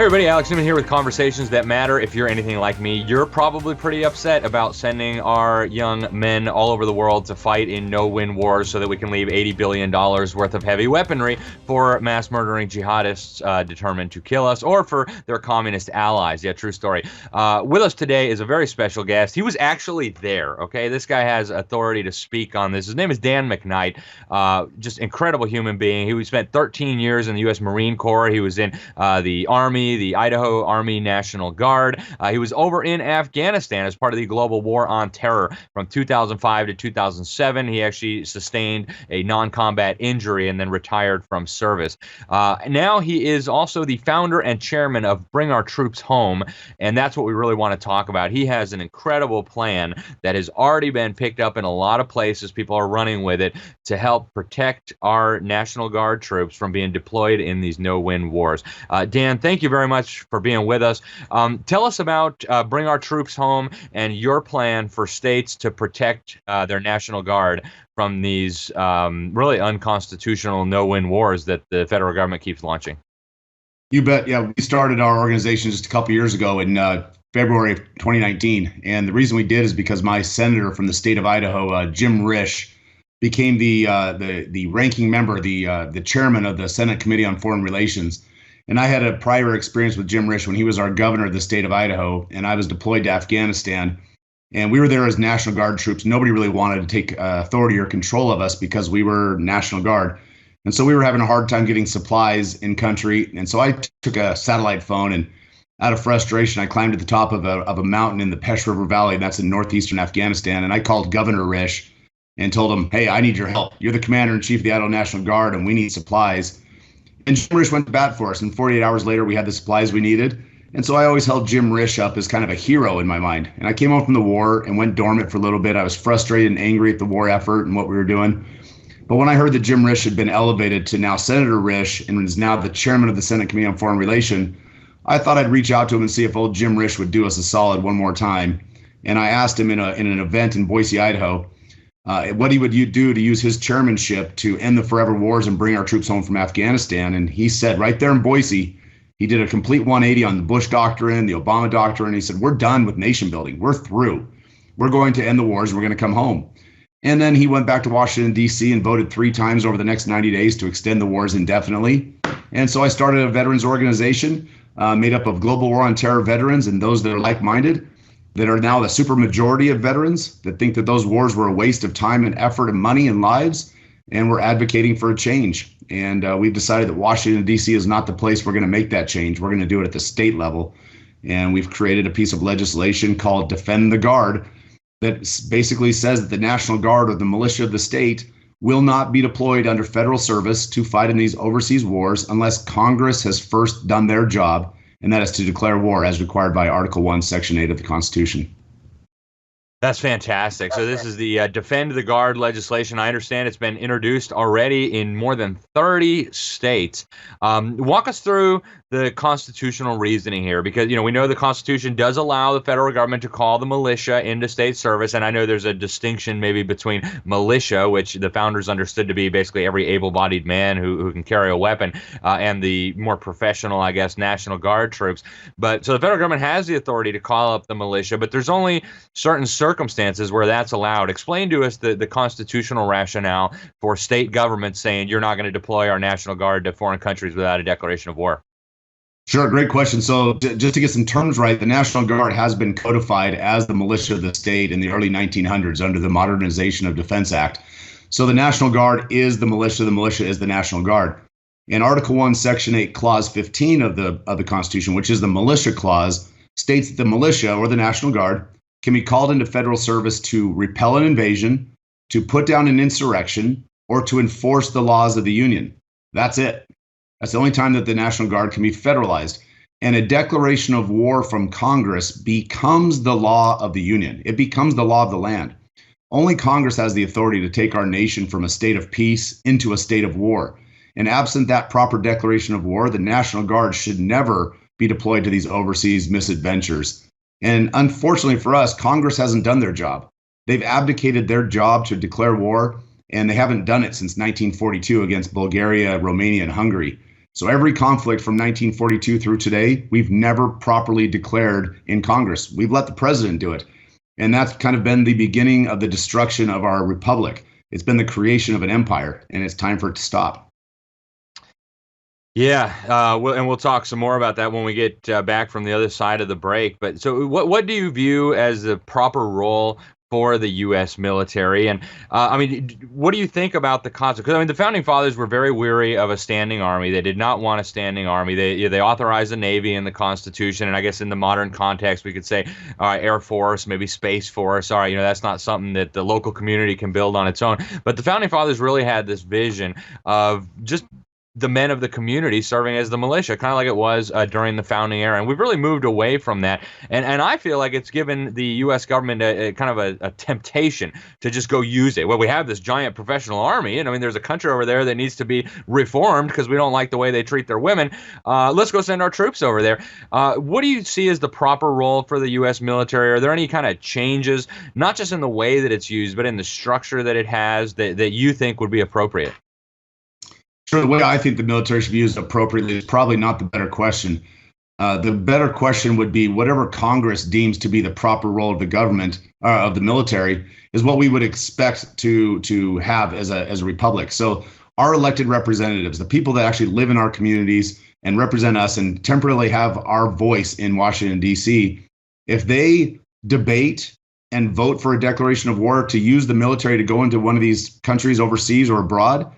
Hey everybody, Alex Newman here with Conversations That Matter. If you're anything like me, you're probably pretty upset about sending our young men all over the world to fight in no-win wars so that we can leave $80 billion worth of heavy weaponry for mass-murdering jihadists determined to kill us or for their communist allies. Yeah, true story. With us today is a very special guest. He was actually there, okay? This guy has authority to speak on this. His name is Dan McKnight, just incredible human being. He spent 13 years in the U.S. Marine Corps. He was in the Army, the Idaho Army National Guard. He was over in Afghanistan as part of the global war on terror from 2005 to 2007. He actually sustained a non-combat injury and then retired from service. Now he is also the founder and chairman of Bring Our Troops Home, and that's what we really want to talk about. He has an incredible plan that has already been picked up in a lot of places. People are running with it to help protect our National Guard troops from being deployed in these no-win wars. Dan, thank you very much for being with us. Tell us about Bring Our Troops Home and your plan for states to protect their National Guard from these really unconstitutional no-win wars that the federal government keeps launching. You bet. Yeah, we started our organization just a couple years ago in February of 2019. And the reason we did is because my senator from the state of Idaho, Jim Risch, became the ranking member, the chairman of the Senate Committee on Foreign Relations. And I had a prior experience with Jim Risch when he was our governor of the state of Idaho, and I was deployed to Afghanistan. And we were there as National Guard troops. Nobody really wanted to take authority or control of us because we were National Guard. And so we were having a hard time getting supplies in country. And so I took a satellite phone and out of frustration, I climbed to the top of a mountain in the Pesh River Valley, and that's in northeastern Afghanistan. And I called Governor Risch and told him, hey, I need your help. You're the commander-in-chief of the Idaho National Guard, and we need supplies. And Jim Risch went to bat for us. And 48 hours later, we had the supplies we needed. And so I always held Jim Risch up as kind of a hero in my mind. And I came home from the war and went dormant for a little bit. I was frustrated and angry at the war effort and what we were doing. But when I heard that Jim Risch had been elevated to now Senator Risch and is now the chairman of the Senate Committee on Foreign Relations, I thought I'd reach out to him and see if old Jim Risch would do us a solid one more time. And I asked him in an event in Boise, Idaho, what he would do to use his chairmanship to end the forever wars and bring our troops home from Afghanistan. And he said right there in Boise, he did a complete 180 on the Bush doctrine, the Obama doctrine. He said, we're done with nation building. We're through. We're going to end the wars. We're going to come home. And then he went back to Washington, D.C. and voted 3 times over the next 90 days to extend the wars indefinitely. And so I started a veterans organization made up of global war on terror veterans and those that are like-minded, that are now the supermajority of veterans that think that those wars were a waste of time and effort and money and lives. And we're advocating for a change. And we've decided that Washington, D.C. is not the place we're going to make that change. We're going to do it at the state level. And we've created a piece of legislation called Defend the Guard that basically says that the National Guard or the militia of the state will not be deployed under federal service to fight in these overseas wars unless Congress has first done their job, and that is to declare war as required by Article 1, Section 8 of the Constitution. That's fantastic. So this is the Defend the Guard legislation. I understand it's been introduced already in more than 30 states. Walk us through the constitutional reasoning here, because, we know the Constitution does allow the federal government to call the militia into state service. And I know there's a distinction maybe between militia, which the founders understood to be basically every able-bodied man who can carry a weapon, and the more professional, I guess, National Guard troops. But so the federal government has the authority to call up the militia, but there's only certain circumstances where that's allowed. Explain to us the constitutional rationale for state governments saying you're not going to deploy our National Guard to foreign countries without a declaration of war. Sure, great question. So just to get some terms right, the National Guard has been codified as the militia of the state in the early 1900s under the Modernization of Defense Act. So the National Guard is the militia is the National Guard. In Article 1, Section 8, Clause 15 of the Constitution, which is the militia clause, states that the militia or the National Guard can be called into federal service to repel an invasion, to put down an insurrection, or to enforce the laws of the Union. That's it. That's the only time that the National Guard can be federalized. And a declaration of war from Congress becomes the law of the Union. It becomes the law of the land. Only Congress has the authority to take our nation from a state of peace into a state of war. And absent that proper declaration of war, the National Guard should never be deployed to these overseas misadventures. And unfortunately for us, Congress hasn't done their job. They've abdicated their job to declare war, and they haven't done it since 1942 against Bulgaria, Romania, and Hungary. So every conflict from 1942 through today, we've never properly declared in Congress. We've let the president do it. And that's kind of been the beginning of the destruction of our republic. It's been the creation of an empire, and it's time for it to stop. Yeah, we'll talk some more about that when we get back from the other side of the break. But so, what do you view as the proper role for the U.S. military? And I mean, what do you think about the concept? Because I mean, the founding fathers were very weary of a standing army. They did not want a standing army. They authorized the Navy in the Constitution, and I guess in the modern context, we could say, all right, Air Force, maybe Space Force. All right, that's not something that the local community can build on its own. But the founding fathers really had this vision of just the men of the community serving as the militia, kind of like it was during the founding era. And we've really moved away from that. And I feel like it's given the U.S. government a kind of a temptation to just go use it. Well, we have this giant professional army, and I mean, there's a country over there that needs to be reformed because we don't like the way they treat their women. Let's go send our troops over there. What do you see as the proper role for the U.S. military? Are there any kind of changes, not just in the way that it's used, but in the structure that it has that you think would be appropriate? Sure, the way I think the military should be used appropriately is probably not the better question. The better question would be whatever Congress deems to be the proper role of the government, of the military, is what we would expect to have as a republic. So our elected representatives, the people that actually live in our communities and represent us and temporarily have our voice in Washington, D.C., if they debate and vote for a declaration of war to use the military to go into one of these countries overseas or abroad,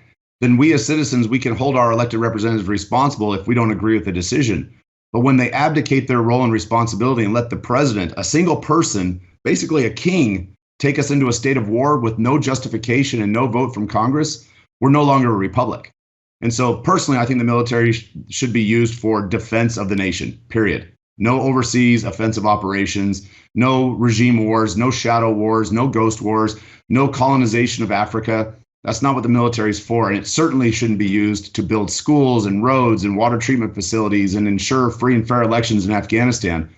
then we as citizens, we can hold our elected representatives responsible if we don't agree with the decision. But when they abdicate their role and responsibility and let the president, a single person, basically a king, take us into a state of war with no justification and no vote from Congress, we're no longer a republic. And so personally, I think the military should be used for defense of the nation, period. No overseas offensive operations, no regime wars, no shadow wars, no ghost wars, no colonization of Africa. That's not what the military is for, and it certainly shouldn't be used to build schools and roads and water treatment facilities and ensure free and fair elections in Afghanistan.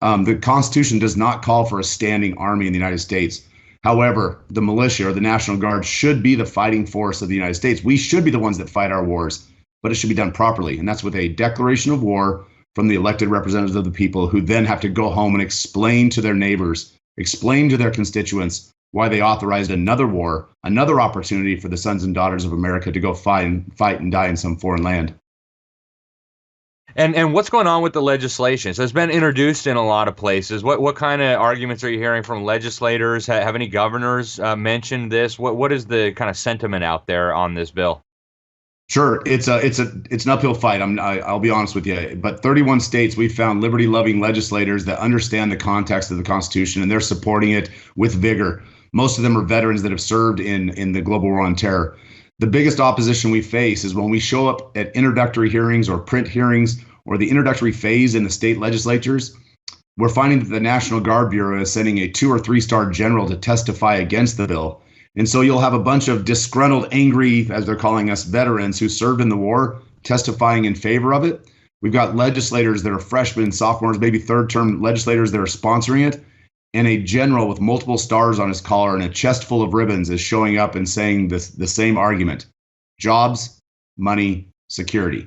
The Constitution does not call for a standing army in the United States. However, the militia or the National Guard should be the fighting force of the United States. We should be the ones that fight our wars, but it should be done properly, and that's with a declaration of war from the elected representatives of the people who then have to go home and explain to their neighbors, explain to their constituents why they authorized another war, another opportunity for the sons and daughters of America to go fight and die in some foreign land. And what's going on with the legislation? So it's been introduced in a lot of places. What kind of arguments are you hearing from legislators? Have any governors mentioned this? What is the kind of sentiment out there on this bill? Sure, it's an uphill fight. I'll be honest with you, but 31 states we've found liberty-loving legislators that understand the context of the Constitution, and they're supporting it with vigor. Most of them are veterans that have served in the global war on terror. The biggest opposition we face is when we show up at introductory hearings or print hearings or the introductory phase in the state legislatures. We're finding that the National Guard Bureau is sending a 2 or 3-star general to testify against the bill. And so you'll have a bunch of disgruntled, angry, as they're calling us, veterans who served in the war testifying in favor of it. We've got legislators that are freshmen, sophomores, maybe third-term legislators that are sponsoring it. And a general with multiple stars on his collar and a chest full of ribbons is showing up and saying the same argument: jobs, money, security.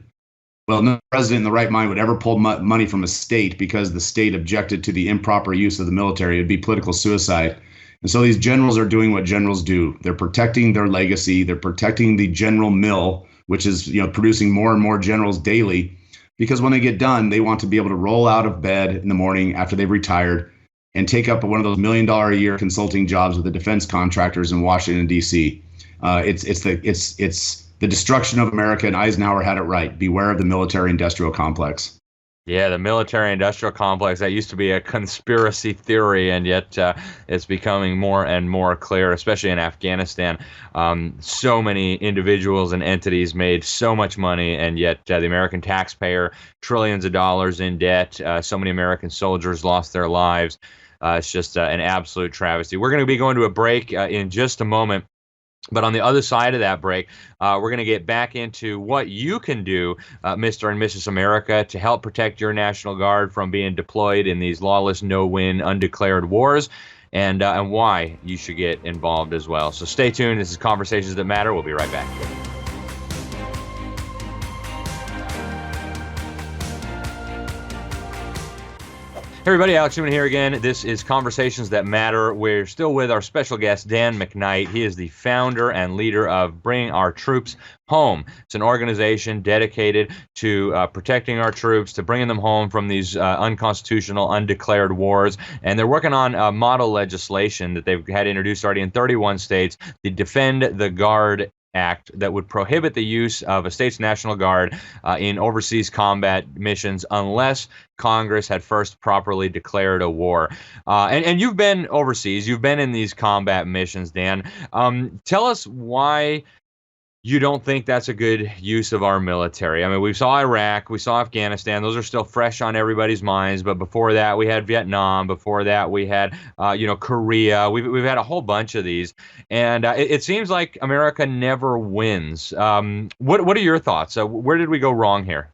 Well, no president in the right mind would ever pull money from a state because the state objected to the improper use of the military. It'd be political suicide. And so these generals are doing what generals do. They're protecting their legacy. They're protecting the general mill, which is producing more and more generals daily, because when they get done, they want to be able to roll out of bed in the morning after they've retired and take up one of those $1 million a year consulting jobs with the defense contractors in Washington, D.C. It's the destruction of America, and Eisenhower had it right. Beware of the military-industrial complex. Yeah, the military-industrial complex, that used to be a conspiracy theory, and yet it's becoming more and more clear, especially in Afghanistan. So many individuals and entities made so much money, and yet the American taxpayer, trillions of dollars in debt. So many American soldiers lost their lives. It's just an absolute travesty. We're going to be going to a break in just a moment. But on the other side of that break, we're going to get back into what you can do, Mr. and Mrs. America, to help protect your National Guard from being deployed in these lawless, no-win, undeclared wars, and why you should get involved as well. So stay tuned. This is Conversations That Matter. We'll be right back. Everybody, Alex Newman here again. This is Conversations That Matter. We're still with our special guest, Dan McKnight. He is the founder and leader of Bring Our Troops Home. It's an organization dedicated to protecting our troops, to bringing them home from these unconstitutional, undeclared wars. And they're working on model legislation that they've had introduced already in 31 states, the Defend the Guard Act, that would prohibit the use of a state's National Guard in overseas combat missions unless Congress had first properly declared a war. And you've been overseas. You've been in these combat missions, Dan. Tell us why you don't think that's a good use of our military. I mean, we saw Iraq, we saw Afghanistan. Those are still fresh on everybody's minds. But before that, we had Vietnam. Before that, we had, Korea. We've had a whole bunch of these. And it seems like America never wins. What are your thoughts? Where did we go wrong here?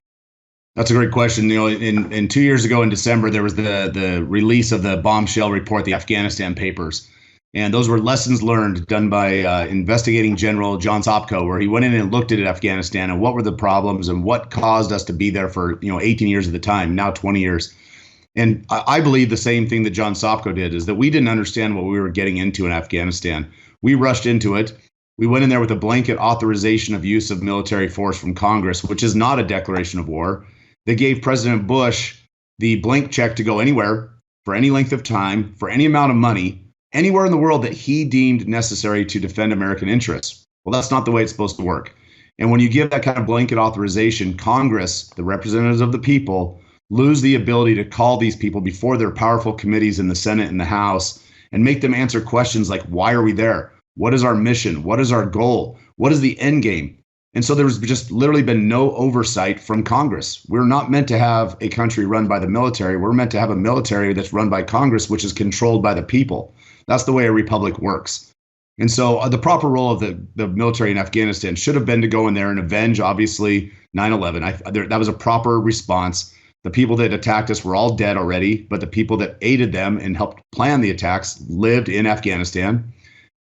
That's a great question. In 2 years ago in December, there was the release of the bombshell report, the Afghanistan papers. And those were lessons learned done by investigating General John Sopko, where he went in and looked at Afghanistan and what were the problems and what caused us to be there for 18 years at the time, now 20 years. And I believe the same thing that John Sopko did, is that we didn't understand what we were getting into in Afghanistan. We rushed into it. We went in there with a blanket authorization of use of military force from Congress, which is not a declaration of war. They gave President Bush the blank check to go anywhere for any length of time, for any amount of money, anywhere in the world that he deemed necessary to defend American interests. Well, that's not the way it's supposed to work. And when you give that kind of blanket authorization, Congress, the representatives of the people, lose the ability to call these people before their powerful committees in the Senate and the House and make them answer questions like, why are we there? What is our mission? What is our goal? What is the end game? And so there's just literally been no oversight from Congress. We're not meant to have a country run by the military. We're meant to have a military that's run by Congress, which is controlled by the people. That's the way a republic works. And so the proper role of the military in Afghanistan should have been to go in there and avenge, obviously, 9/11. That was a proper response. The people that attacked us were all dead already, but the people that aided them and helped plan the attacks lived in Afghanistan.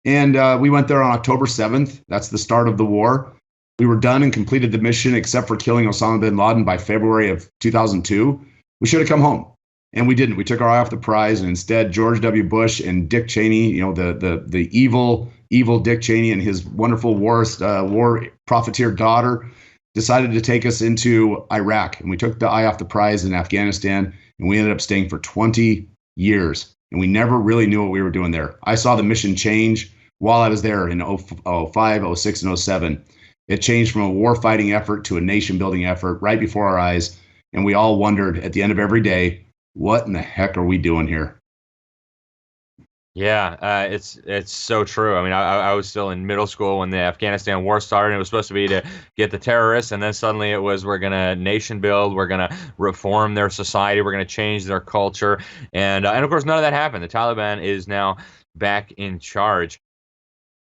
And we went there on October 7th. That's the start of the war. We were done and completed the mission, except for killing Osama bin Laden by February of 2002. We should have come home. And we didn't. We took our eye off the prize, and instead, George W. Bush and Dick Cheney, the evil Dick Cheney and his wonderful war profiteer daughter, decided to take us into Iraq. And we took the eye off the prize in Afghanistan, and we ended up staying for 20 years. And we never really knew what we were doing there. I saw the mission change while I was there in 05, 06, and 07. It changed from a war-fighting effort to a nation-building effort right before our eyes. And we all wondered at the end of every day, what in the heck are we doing here? Yeah, it's so true. I mean, I was still in middle school when the Afghanistan war started. It was supposed to be to get the terrorists, and then suddenly it was, we're going to nation build, we're going to reform their society, we're going to change their culture. And of course, none of that happened. The Taliban is now back in charge.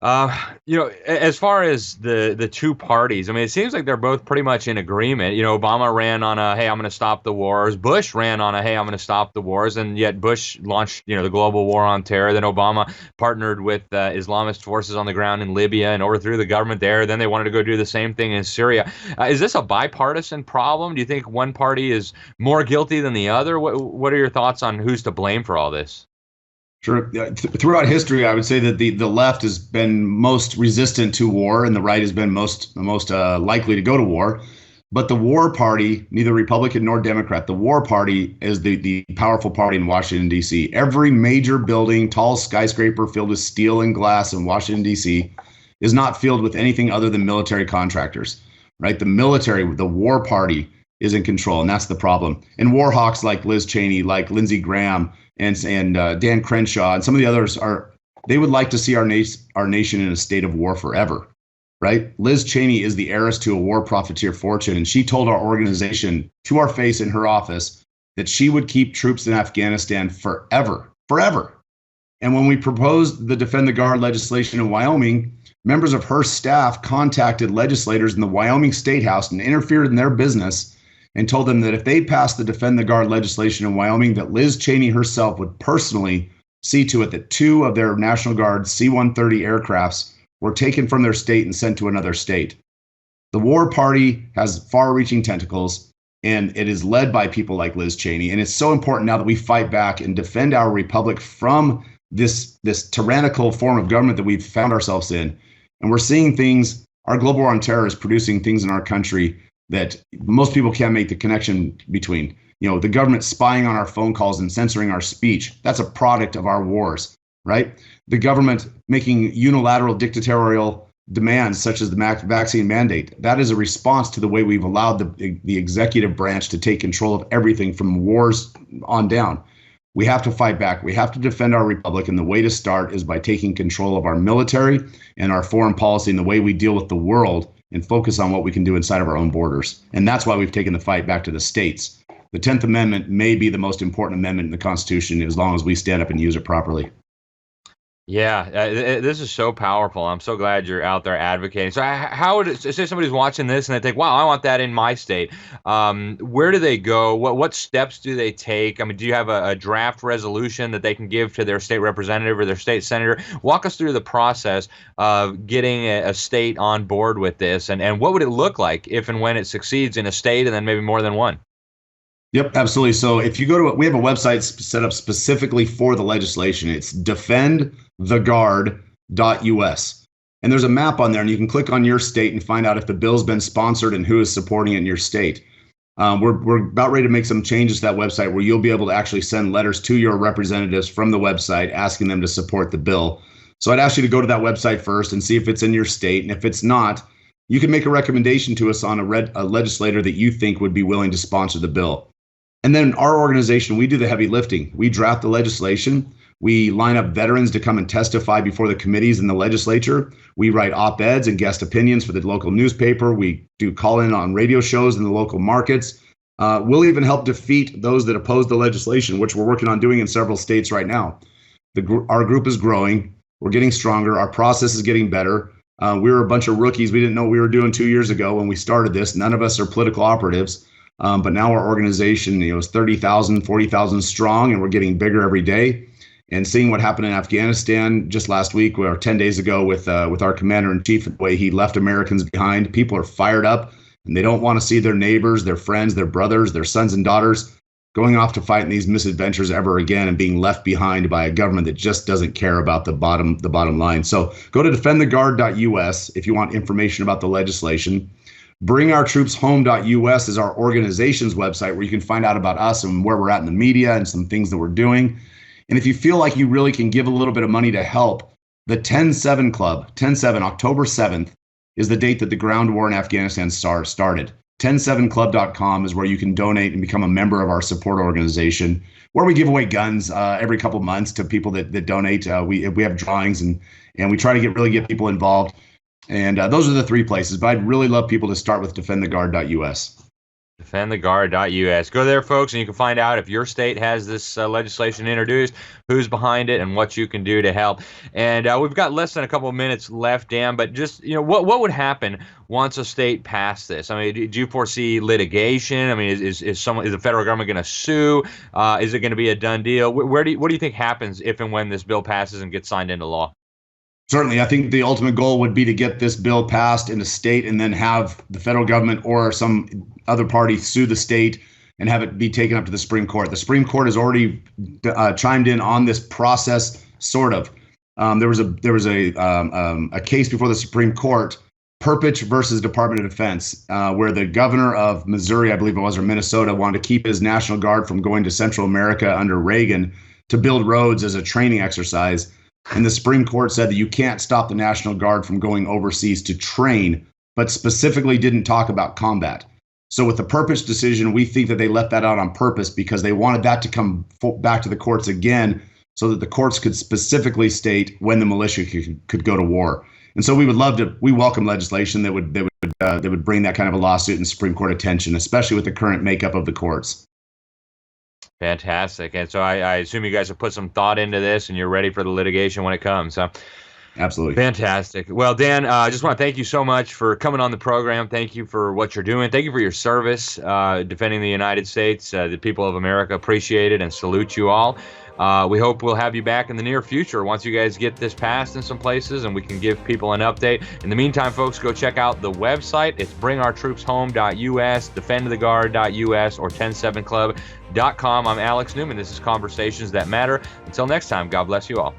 As far as the two parties, I mean, it seems like they're both pretty much in agreement. Obama ran on a, hey, I'm going to stop the wars. Bush ran on a, hey, I'm going to stop the wars. And yet Bush launched, the global war on terror. Then Obama partnered with Islamist forces on the ground in Libya and overthrew the government there. Then they wanted to go do the same thing in Syria. Is this a bipartisan problem? Do you think one party is more guilty than the other? What are your thoughts on who's to blame for all this? Sure. Throughout history, I would say that the left has been most resistant to war, and the right has been most likely to go to war. But the war party, neither Republican nor Democrat, the war party is the powerful party in Washington, D.C. Every major building, tall skyscraper filled with steel and glass in Washington, D.C. is not filled with anything other than military contractors, right? The military, the war party is in control, and that's the problem. And war hawks like Liz Cheney, like Lindsey Graham, and Dan Crenshaw, and some of the others they would like to see our nation in a state of war forever, right? Liz Cheney is the heiress to a war profiteer fortune, and she told our organization to our face in her office that she would keep troops in Afghanistan forever. And when we proposed the Defend the Guard legislation in Wyoming, members of her staff contacted legislators in the Wyoming State House and interfered in their business and told them that if they passed the Defend the Guard legislation in Wyoming, that Liz Cheney herself would personally see to it that 2 of their National Guard C-130 aircrafts were taken from their state and sent to another state. The war party has far-reaching tentacles. And it is led by people like Liz Cheney. And it's so important now that we fight back and defend our republic from this tyrannical form of government that we've found ourselves in. And we're seeing things, our global war on terror is producing things in our country that most people can't make the connection between. The government spying on our phone calls and censoring our speech. That's a product of our wars, right? The government making unilateral dictatorial demands such as the vaccine mandate. That is a response to the way we've allowed the executive branch to take control of everything from wars on down. We have to fight back. We have to defend our republic. And the way to start is by taking control of our military and our foreign policy and the way we deal with the world and focus on what we can do inside of our own borders. And that's why we've taken the fight back to the states. The 10th Amendment may be the most important amendment in the Constitution as long as we stand up and use it properly. Yeah, this is so powerful. I'm so glad you're out there advocating. So how would it, say somebody's watching this and they think, wow, I want that in my state. Where do they go? What steps do they take? I mean, do you have a draft resolution that they can give to their state representative or their state senator? Walk us through the process of getting a state on board with this. And what would it look like if and when it succeeds in a state and then maybe more than one? Yep, absolutely. So if you go to we have a website set up specifically for the legislation. It's defendtheguard.us. And there's a map on there, and you can click on your state and find out if the bill's been sponsored and who is supporting it in your state. We're about ready to make some changes to that website where you'll be able to actually send letters to your representatives from the website asking them to support the bill. So I'd ask you to go to that website first and see if it's in your state. And if it's not, you can make a recommendation to us on a legislator that you think would be willing to sponsor the bill. And then our organization, we do the heavy lifting. We draft the legislation. We line up veterans to come and testify before the committees in the legislature. We write op-eds and guest opinions for the local newspaper. We do call-in on radio shows in the local markets. We'll even help defeat those that oppose the legislation, which we're working on doing in several states right now. Our group is growing. We're getting stronger. Our process is getting better. We were a bunch of rookies. We didn't know what we were doing 2 years ago when we started this. None of us are political operatives. But now our organization, is 30,000, 40,000 strong, and we're getting bigger every day. And seeing what happened in Afghanistan just last week, or 10 days ago, with our commander-in-chief, the way he left Americans behind, people are fired up, and they don't want to see their neighbors, their friends, their brothers, their sons and daughters going off to fight in these misadventures ever again and being left behind by a government that just doesn't care about the bottom line. So go to defendtheguard.us if you want information about the legislation. BringOurTroopsHome.us is our organization's website where you can find out about us and where we're at in the media and some things that we're doing. And if you feel like you really can give a little bit of money to help, the 10-7 Club, 10-7, October 7th, is the date that the ground war in Afghanistan started. 10-7club.com is where you can donate and become a member of our support organization, where we give away guns every couple months to people that donate. We have drawings and we try to really get people involved. And those are the three places. But I'd really love people to start with defendtheguard.us. Defendtheguard.us. Go there, folks, and you can find out if your state has this legislation introduced, who's behind it, and what you can do to help. And we've got less than a couple of minutes left, Dan, but just, what would happen once a state passed this? I mean, do you foresee litigation? I mean, is the federal government going to sue? Is it going to be a done deal? What do you think happens if and when this bill passes and gets signed into law? Certainly, I think the ultimate goal would be to get this bill passed in a state and then have the federal government or some other party sue the state and have it be taken up to the Supreme Court. The Supreme Court has already chimed in on this process, sort of. There was a case before the Supreme Court, Perpich versus Department of Defense, where the governor of Missouri, I believe it was, or Minnesota, wanted to keep his National Guard from going to Central America under Reagan to build roads as a training exercise. And the Supreme Court said that you can't stop the National Guard from going overseas to train, but specifically didn't talk about combat. So with the Perpich decision, we think that they left that out on purpose because they wanted that to come back to the courts again so that the courts could specifically state when the militia could go to war. And so we welcome legislation that would bring that kind of a lawsuit in Supreme Court attention, especially with the current makeup of the courts. Fantastic. And so I assume you guys have put some thought into this and you're ready for the litigation when it comes. So absolutely. Fantastic. Well, Dan, I just want to thank you so much for coming on the program. Thank you for what you're doing. Thank you for your service defending the United States. The people of America appreciate it and salute you all. We hope we'll have you back in the near future once you guys get this passed in some places and we can give people an update. In the meantime, folks, go check out the website. It's bringourtroopshome.us, defendtheguard.us, or 107club.com. I'm Alex Newman. This is Conversations That Matter. Until next time, God bless you all.